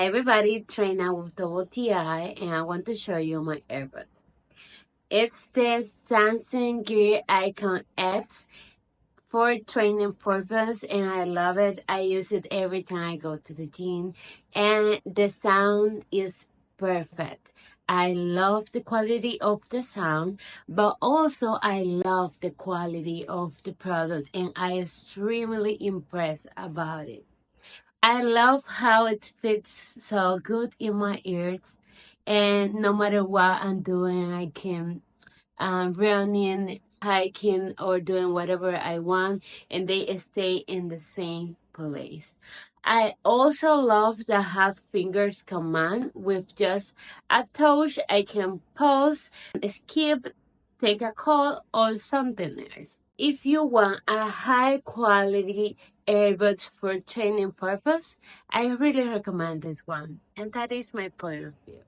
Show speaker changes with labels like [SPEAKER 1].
[SPEAKER 1] Hi everybody, Trina with Double TI, and I want to show you my earbuds. It's the Samsung Gear IconX for training purpose, and I love it. I use it every time I go to the gym, and the sound is perfect. I love the quality of the sound, but also I love the quality of the product, and I'm extremely impressed about it. I love how it fits so good in my ears, and no matter what I'm doing, I can running, hiking, or doing whatever I want, and they stay in the same place. I also love the half fingers command. With just a touch, I can pause, skip, take a call, or something else. If you want a high quality earbuds for training purpose, I really recommend this one. And that is my point of view.